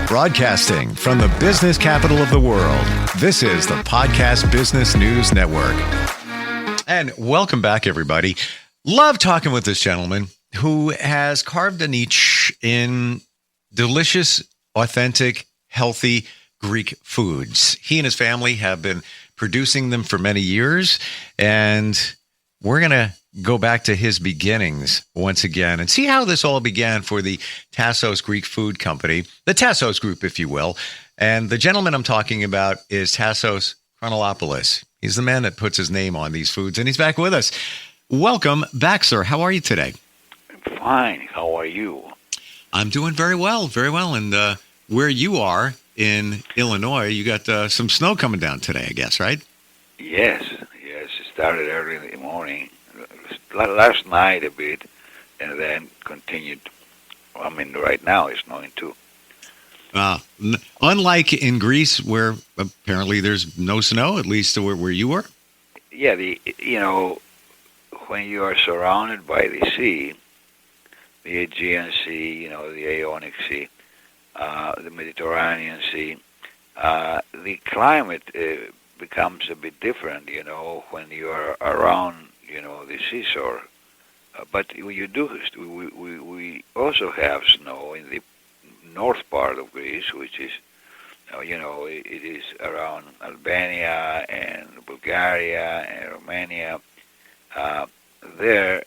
Broadcasting from the business capital of the world, this is the Podcast Business News Network. And welcome back, everybody. Love talking with this gentleman who has carved a niche in delicious, authentic, healthy Greek foods. He and his family have been producing them for many years, and we're going to go back to his beginnings once again and see how this all began for the Tassos Greek Food Company, the Tassos Group, if you will. And the gentleman I'm talking about is Tassos Chronopoulos. He's the man that puts his name on these foods, and he's back with us. Welcome back, sir. How are you today? I'm fine. How are you? I'm doing very well, very well. And where you are in Illinois, you got some snow coming down today, I guess, right? Yes. It started early in the morning. Last night a bit, and then continued. I mean, right now it's snowing too. Unlike in Greece, where apparently there's no snow, at least where you were? Yeah, when you are surrounded by the sea, the Aegean Sea, the Ionic Sea, the Mediterranean Sea, the climate becomes a bit different, when you are around, the seashore. But we also have snow in the north part of Greece, which is, it is around Albania and Bulgaria and Romania. We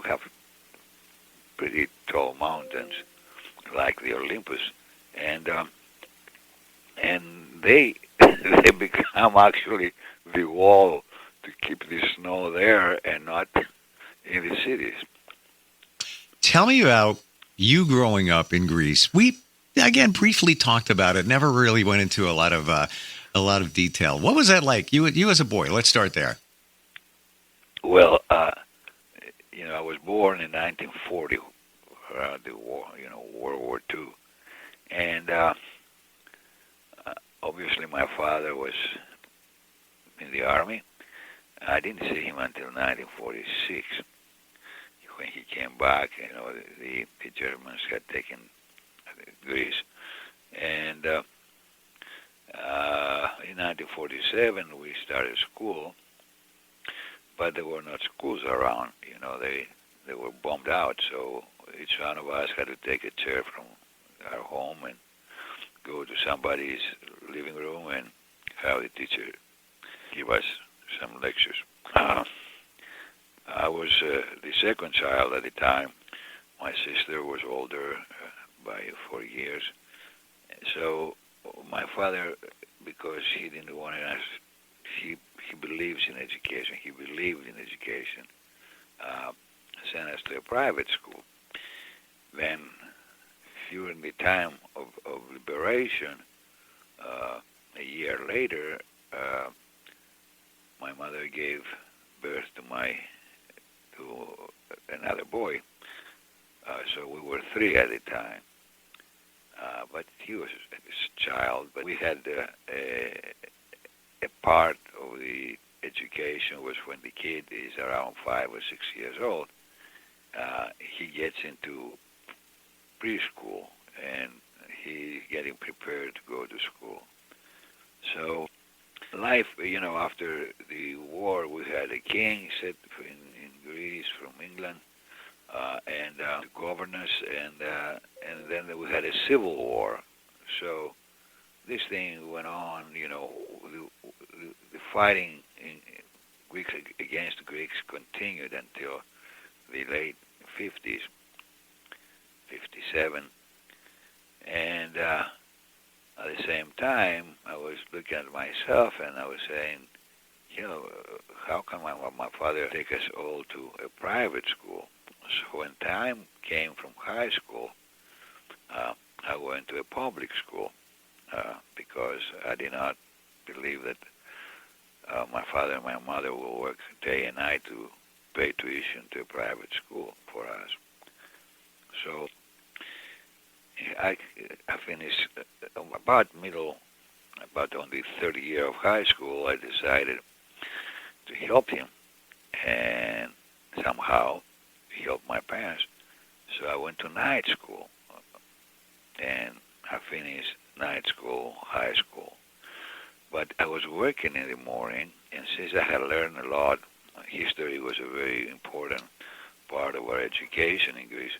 have pretty tall mountains like the Olympus, and they they become actually the wall to keep the snow there and not in the cities. Tell me about you growing up in Greece. We again briefly talked about it. Never really went into a lot of detail. What was that like? You as a boy. Let's start there. Well, I was born in 1940, around the war, World War II, and obviously my father was in the army. I didn't see him until 1946, when he came back. The Germans had taken Greece, and in 1947 we started school, but there were not schools around. They were bombed out, so each one of us had to take a chair from our home and go to somebody's living room and have the teacher give us some lectures. I was the second child at the time. My sister was older by 4 years. So my father, because he didn't want us, he believes in education. He believed in education. Sent us to a private school. Then, during the time of liberation, a year later, my mother gave birth to another boy. So we were 3 at the time. But he was a child. But we had a part of the education was when the kid is around 5 or 6 years old, he gets into preschool and he's getting prepared to go to school. So life, after the war, we had a king set in Greece from England, and the governors, and then we had a civil war. So this thing went on, the fighting in Greeks against the Greeks continued until the late 50s, 57. And at the same time, I was looking at myself and I was saying, how can my father take us all to a private school? So when time came from high school, I went to a public school because I did not believe that my father and my mother will work day and night to pay tuition to a private school for us. So I finished about on the third year of high school. I decided to help him and somehow help my parents. So I went to night school, and I finished night school, high school. But I was working in the morning, and since I had learned a lot, history was a very important part of our education in Greece,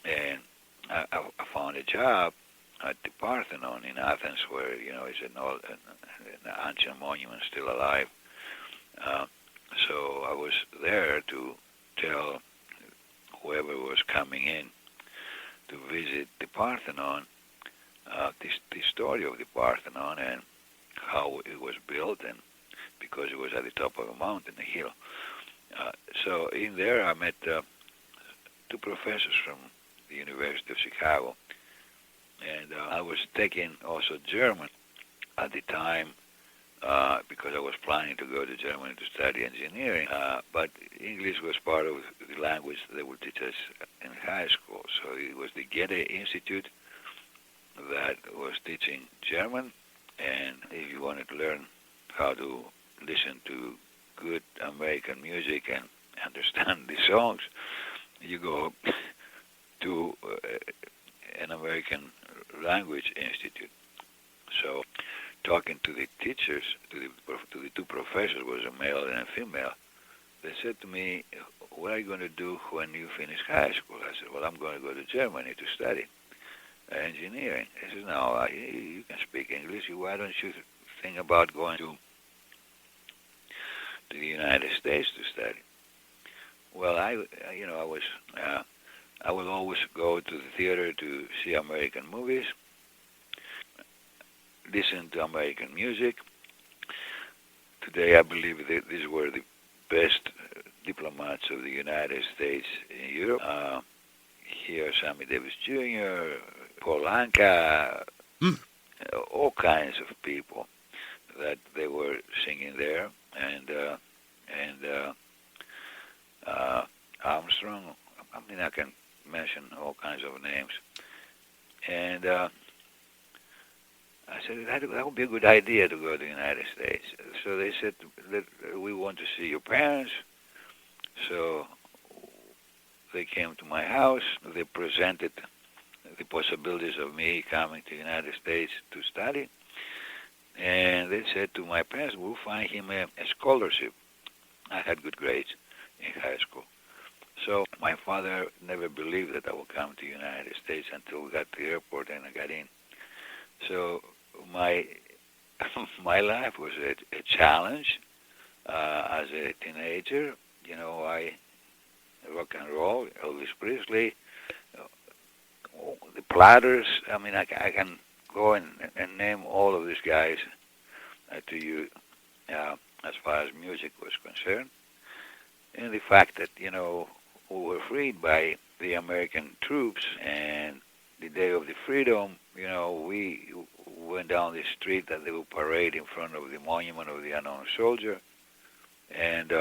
and I found a job at the Parthenon in Athens, where it's an ancient monument still alive. So I was there to tell whoever was coming in to visit the Parthenon, the story of the Parthenon and how it was built, and because it was at the top of a mountain, a hill. So in there I met two professors from the University of Chicago, and I was taking also German at the time because I was planning to go to Germany to study engineering, but English was part of the language they would teach us in high school. So it was the Goethe Institute that was teaching German, and if you wanted to learn how to listen to good American music and understand the songs, you go to an American language institute. So talking to the teachers, to the two professors, was a male and a female, they said to me, what are you going to do when you finish high school? I said, well, I'm going to go to Germany to study engineering. They said, no, you can speak English. Why don't you think about going to the United States to study? Well, I would always go to the theater to see American movies, listen to American music. Today, I believe that these were the best diplomats of the United States in Europe. Here, Sammy Davis Jr., Paul Anka, all kinds of people that they were singing there, and Armstrong. I mean, I can mention all kinds of names. And I said, that would be a good idea to go to the United States. So they said, we want to see your parents. So they came to my house. They presented the possibilities of me coming to the United States to study. And they said to my parents, we'll find him a scholarship. I had good grades in high school. So my father never believed that I would come to the United States until we got to the airport and I got in. So my life was a challenge as a teenager. I rock and roll, Elvis Presley, the Platters. I mean, I can go and name all of these guys to you as far as music was concerned. And the fact that, we were freed by the American troops, and the day of the freedom, we went down the street that they would parade in front of the monument of the unknown soldier, and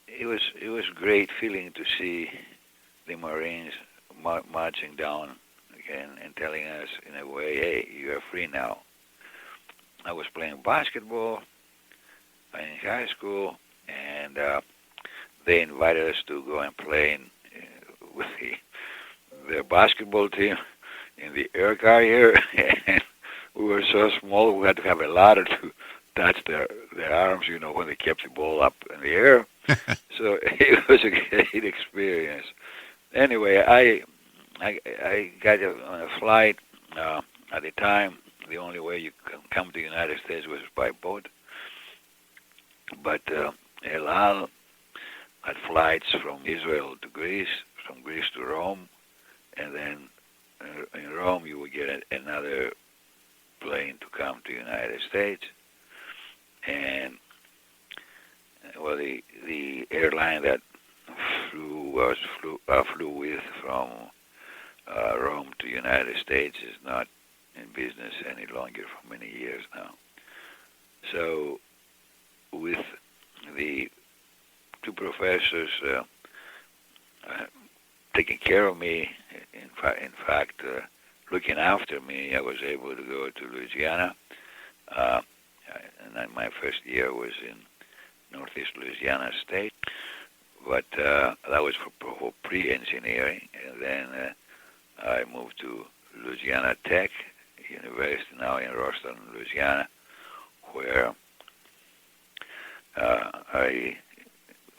it was great feeling to see the Marines marching down again and telling us in a way, hey, you are free now. I was playing basketball in high school, and they invited us to go and play with their basketball team in the air carrier, and we were so small we had to have a ladder to touch their arms, when they kept the ball up in the air. So it was a great experience. Anyway, I got on a flight. At the time, the only way you can come to the United States was by boat. But El Al had flights from Israel to Greece, from Greece to Rome, and then in Rome you would get another plane to come to the United States. And well, the airline that flew with from Rome to the United States is not in business any longer for many years now. So with the two professors taking care of me, in fact, looking after me, I was able to go to Louisiana. And then my first year was in Northeast Louisiana State, but that was for pre-engineering. And then I moved to Louisiana Tech University, now in Ruston, Louisiana, where I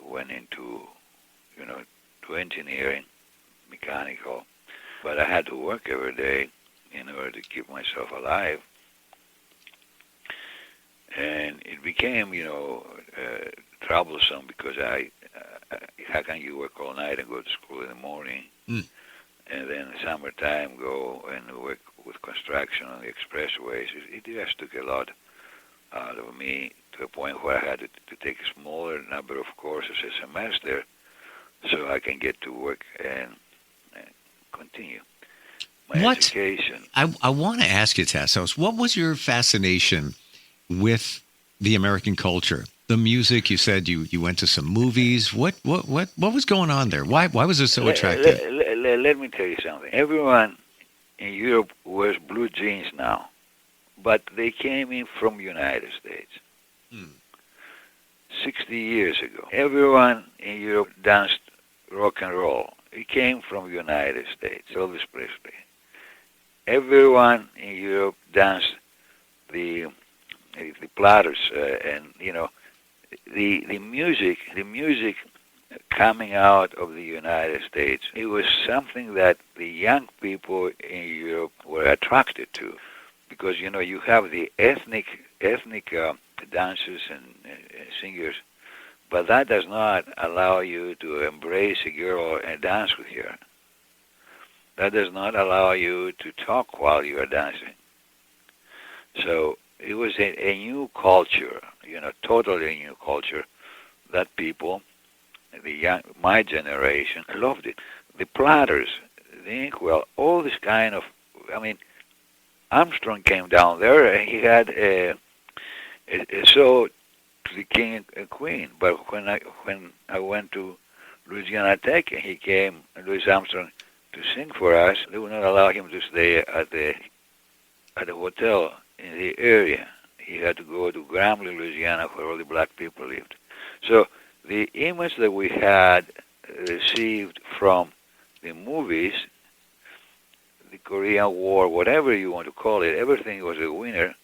went into, to engineering, mechanical, but I had to work every day in order to keep myself alive. And it became, troublesome because how can you work all night and go to school in the morning, and then in the summertime go and work with construction on the expressways? It just took a lot out of me, to a point where I had to take a smaller number of courses a semester so I can get to work and continue my education. I want to ask you, Tassos, what was your fascination with the American culture? The music, you said you went to some movies. What was going on there? Why was it so attractive? Let me tell you something. Everyone in Europe wears blue jeans now, but they came in from the United States. 60 years ago, everyone in Europe danced rock and roll. It came from the United States, Elvis Presley. Everyone in Europe danced the platters, and the music coming out of the United States. It was something that the young people in Europe were attracted to, because you have the ethnic dancers and singers, but that does not allow you to embrace a girl and dance with her. That does not allow you to talk while you are dancing. So it was a new culture, totally new culture, that people, my generation, loved it. The platters, the inkwell, all this kind of, Armstrong came down there and he had a show to the king and queen. But when I went to Louisiana Tech and he came, Louis Armstrong, to sing for us, they would not allow him to stay at the hotel in the area. He had to go to Grambling, Louisiana, where all the black people lived. So the image that we had received from the movies, the Korean War, whatever you want to call it, everything was a winner,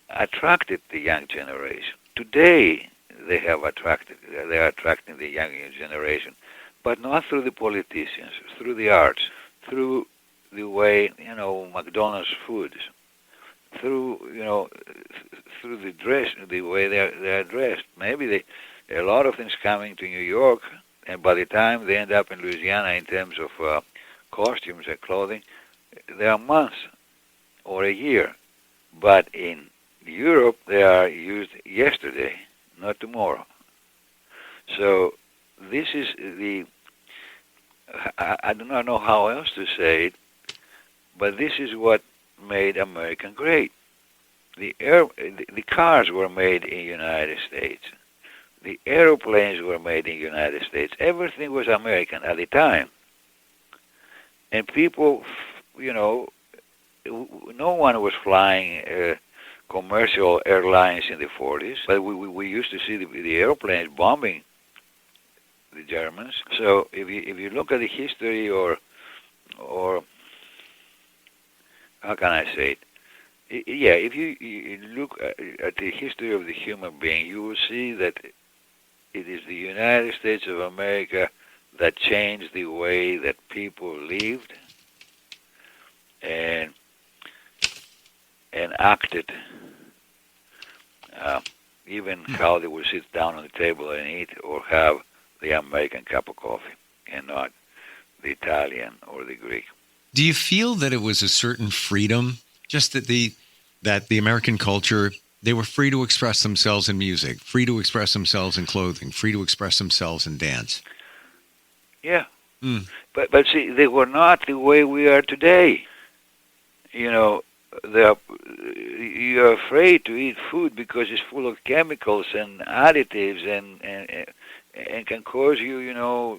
attracted the young generation. Today, they are attracting the young generation, but not through the politicians, through the arts, through the way, McDonald's foods, through the dress, the way they're dressed. Maybe a lot of things coming to New York, and by the time they end up in Louisiana in terms of costumes and clothing, they are months or a year. But in Europe, they are used yesterday, not tomorrow. So this is I do not know how else to say it, but this is what made America great. The cars were made in the United States. The airplanes were made in the United States. Everything was American at the time. And people, no one was flying commercial airlines in the 40s, but we used to see the airplanes bombing the Germans. So if you look at the history or how can I say it? If you look at the history of the human being, you will see that it is the United States of America that changed the way that people lived and acted, even how they would sit down on the table and eat or have the American cup of coffee and not the Italian or the Greek. Do you feel that it was a certain freedom, just that the American culture, they were free to express themselves in music, free to express themselves in clothing, free to express themselves in dance? Yeah. But see, they were not the way we are today. You're afraid to eat food because it's full of chemicals and additives and can cause you, to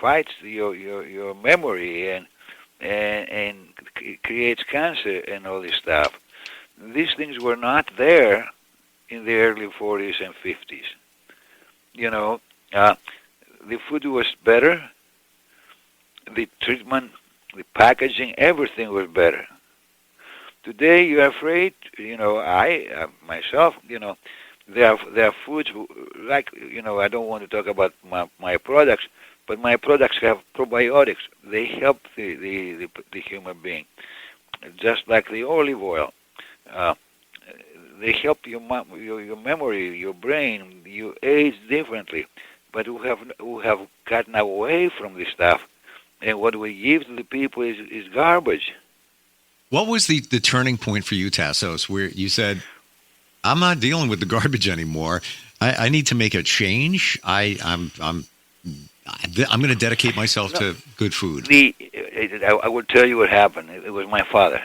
fights your memory and it creates cancer and all this stuff. These things were not there in the early 40s and 50s. The food was better. The treatment the packaging, everything was better. Today, you're afraid, I myself, there are foods like, I don't want to talk about my products, but my products have probiotics. They help the human being, just like the olive oil. Uh, they help your memory, your brain. You age differently, but we have gotten away from this stuff, and what we give to the people is garbage. What was the turning point for you, Tassos, where you said, I'm not dealing with the garbage anymore. I need to make a change. I'm going to dedicate myself to good food. I will tell you what happened. It was my father.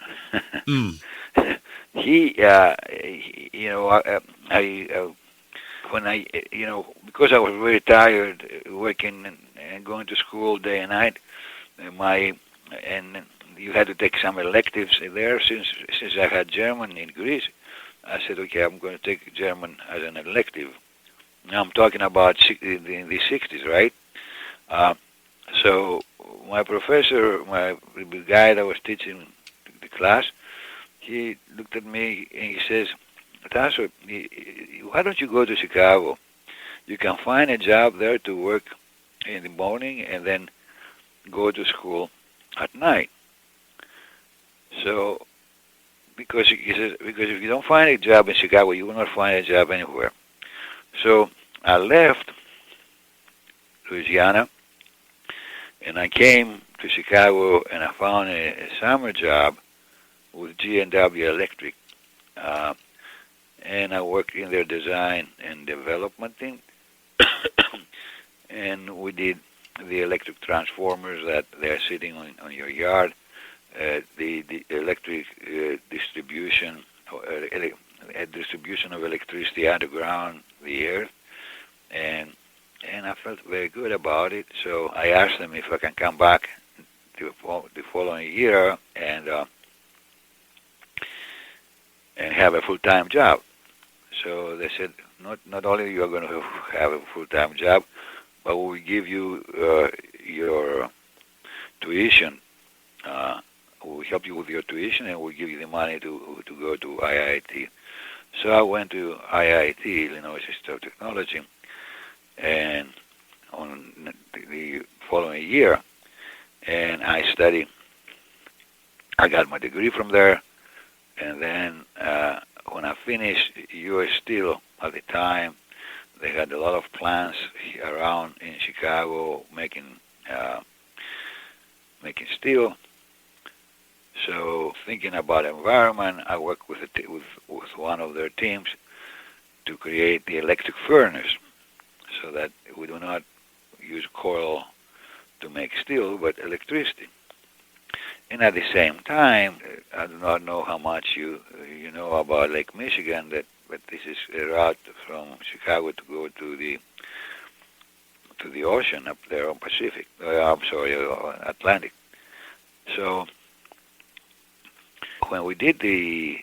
He, when I, because I was very tired working and going to school day and night, and you had to take some electives there. Since I had German in Greece, I said, okay, I'm going to take German as an elective. Now I'm talking about in the 60s, right? So my professor, the guy that was teaching the class, he looked at me and he says, Tassos, why don't you go to Chicago? You can find a job there to work in the morning and then go to school at night. So, because if you don't find a job in Chicago, you will not find a job anywhere. So I left Louisiana, and I came to Chicago, and I found a summer job with G&W Electric, and I worked in their design and development team, and we did the electric transformers that they're sitting on your yard, the electric distribution of electricity underground the earth, and I felt very good about it. So I asked them if I can come back the following year and have a full-time job. So they said, not only you are going to have a full-time job, but we will give you your tuition. We'll help you with your tuition, and we'll give you the money to go to IIT. So I went to IIT, Illinois Institute of Technology, and on the following year, and I studied. I got my degree from there, and then when I finished U.S. Steel at the time, they had a lot of plants around in Chicago making steel. So thinking about environment, I worked with one of their teams to create the electric furnace, so that we do not use coal to make steel, but electricity. And at the same time, I do not know how much you know about Lake Michigan, but this is a route from Chicago to go to the ocean up there on Pacific. Atlantic. So when we did the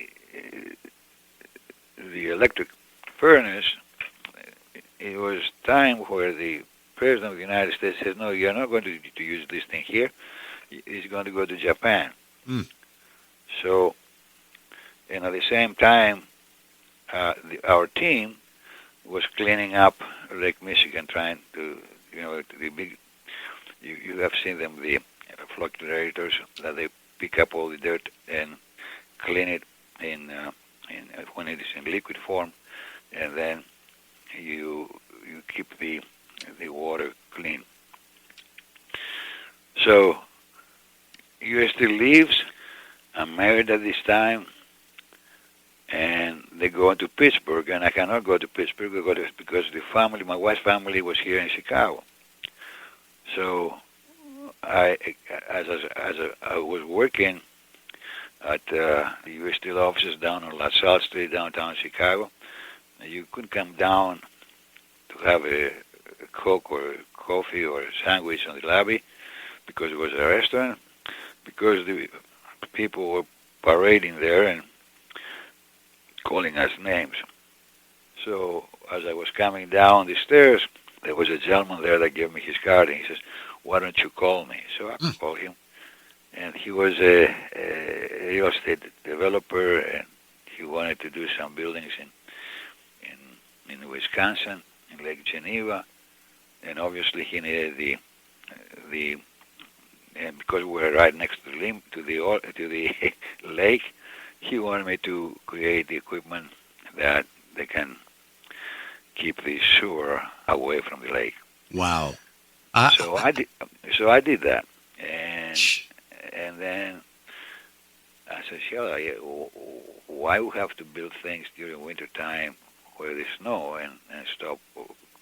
electric furnace, it was time where the President of the United States said, no, you're not going to use this thing here. It's going to go to Japan. So, and at the same time, our team was cleaning up Lake Michigan, trying to, the big, you have seen them, the flocculators, that they pick up all the dirt and clean it when it is in liquid form, and then you keep the water clean. So U.S. Steel leaves. I'm married at this time, and they go into Pittsburgh, and I cannot go to Pittsburgh because my wife's family was here in Chicago. So as I was working at the U.S. Steel offices down on LaSalle Street, downtown Chicago, you couldn't come down to have a Coke or coffee or a sandwich on the lobby because it was a restaurant, because the people were parading there and calling us names. So as I was coming down the stairs, there was a gentleman there that gave me his card, and he says, why don't you call me? So I called him, And he was a real estate developer, and he wanted to do some buildings in Wisconsin, in Lake Geneva, and obviously he needed and because we were right next to the lake, he wanted me to create the equipment that they can keep the sewer away from the lake. Wow. So I did that, and then I said, "Shall why we have to build things during winter time where there's snow and stop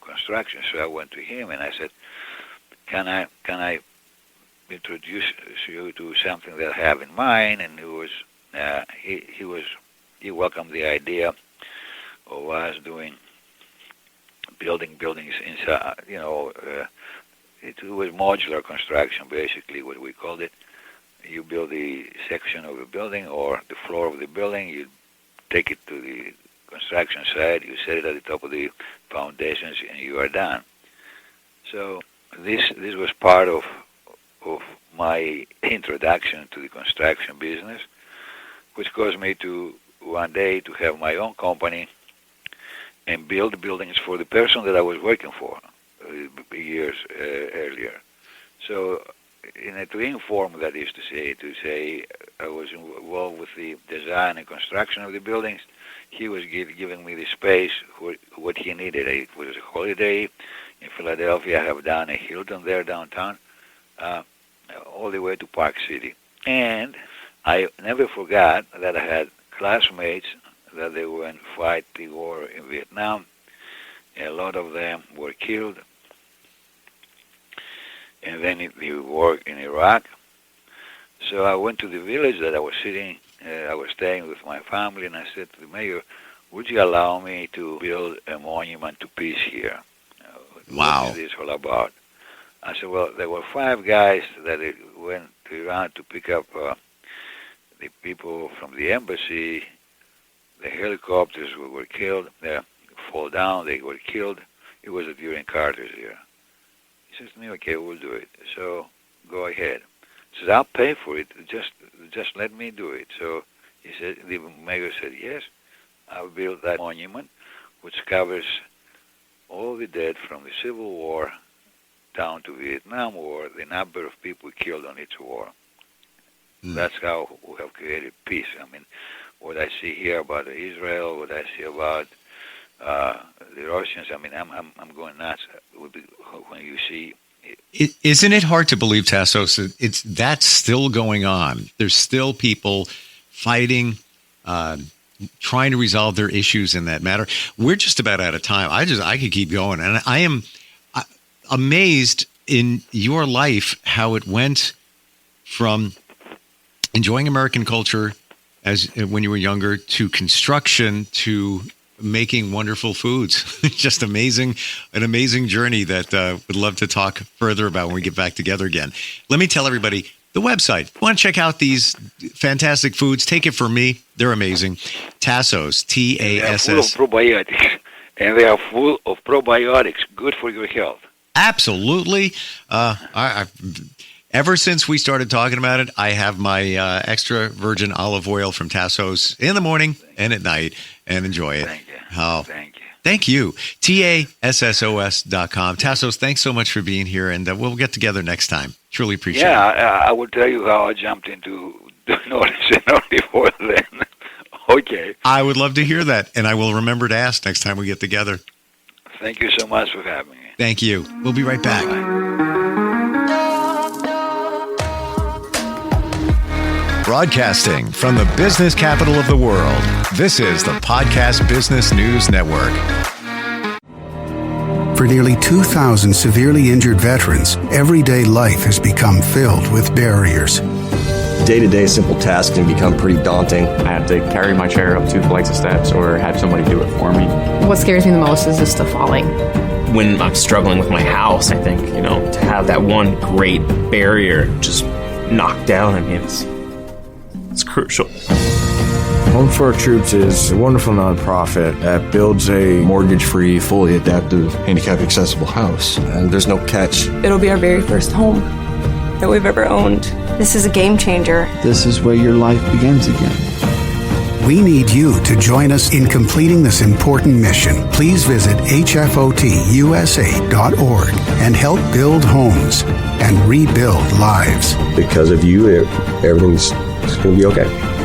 construction?" So I went to him and I said, "Can I introduce you to something that I have in mind?" And he welcomed the idea of us building buildings inside. It was modular construction, basically, what we called it. You build the section of a building or the floor of the building, you take it to the construction site, you set it at the top of the foundations, and you are done. So this was part of my introduction to the construction business, which caused me to one day to have my own company and build buildings for the person that I was working for years earlier. So to inform, that is to say I was involved with the design and construction of the buildings. He was giving me the space, what he needed. It was a holiday in Philadelphia. I have done a Hilton there downtown, all the way to Park City. And I never forgot that I had classmates that they went to fight the war in Vietnam. A lot of them were killed. And then the war in Iraq. So I went to the village that I was staying with my family, and I said to the mayor, "Would you allow me to build a monument to peace here?" Wow. What is this all about? I said, well, there were 5 guys that went to Iran to pick up the people from the embassy. The helicopters were killed. They fall down. They were killed. It was during Carter's era. He says to me, "Okay, we'll do it. So go ahead." He says, "I'll pay for it. Just let me do it." So he said, the mayor said, "Yes, I'll build that monument, which covers all the dead from the Civil War down to Vietnam War, the number of people killed on each war." That's how we have created peace. I mean, what I see here about Israel, what I see about the Russians, I mean, I'm going nuts when you see. Isn't it hard to believe, Tassos, that's still going on? There's still people fighting, trying to resolve their issues in that matter. We're just about out of time. I could keep going, and I am amazed in your life how it went from enjoying American culture when you were younger to construction to making wonderful foods. Just amazing, an amazing journey that would love to talk further about when we get back together again. Let me tell everybody the website. You want to check out these fantastic foods? Take it from me. They're amazing. Tassos, Tass. They are full of probiotics, and they are full of probiotics, good for your health. Absolutely. Ever since we started talking about it, I have my extra virgin olive oil from Tassos in the morning and at night, and enjoy it. Thank you. Oh, thank you. Thank you. TASSOS.com. Tassos, thanks so much for being here, and we'll get together next time. Truly appreciate it. Yeah, I will tell you how I jumped into the notice and only for then. Okay. I would love to hear that, and I will remember to ask next time we get together. Thank you so much for having me. Thank you. We'll be right back. Broadcasting from the business capital of the world, this is the Podcast Business News Network. For nearly 2,000 severely injured veterans, everyday life has become filled with barriers. Day-to-day simple tasks can become pretty daunting. I have to carry my chair up 2 flights of steps or have somebody do it for me. What scares me the most is just the falling. When I'm struggling with my house, I think, to have that one great barrier just knocked down, I mean, it's crucial. Home for Our Troops is a wonderful nonprofit that builds a mortgage-free, fully adaptive, handicap-accessible house. And there's no catch. It'll be our very first home. that we've ever owned. This is a game changer. This is where your life begins again. We need you to join us in completing this important mission. Please visit hfotusa.org and help build homes and rebuild lives. Because of you, everything's going to be okay.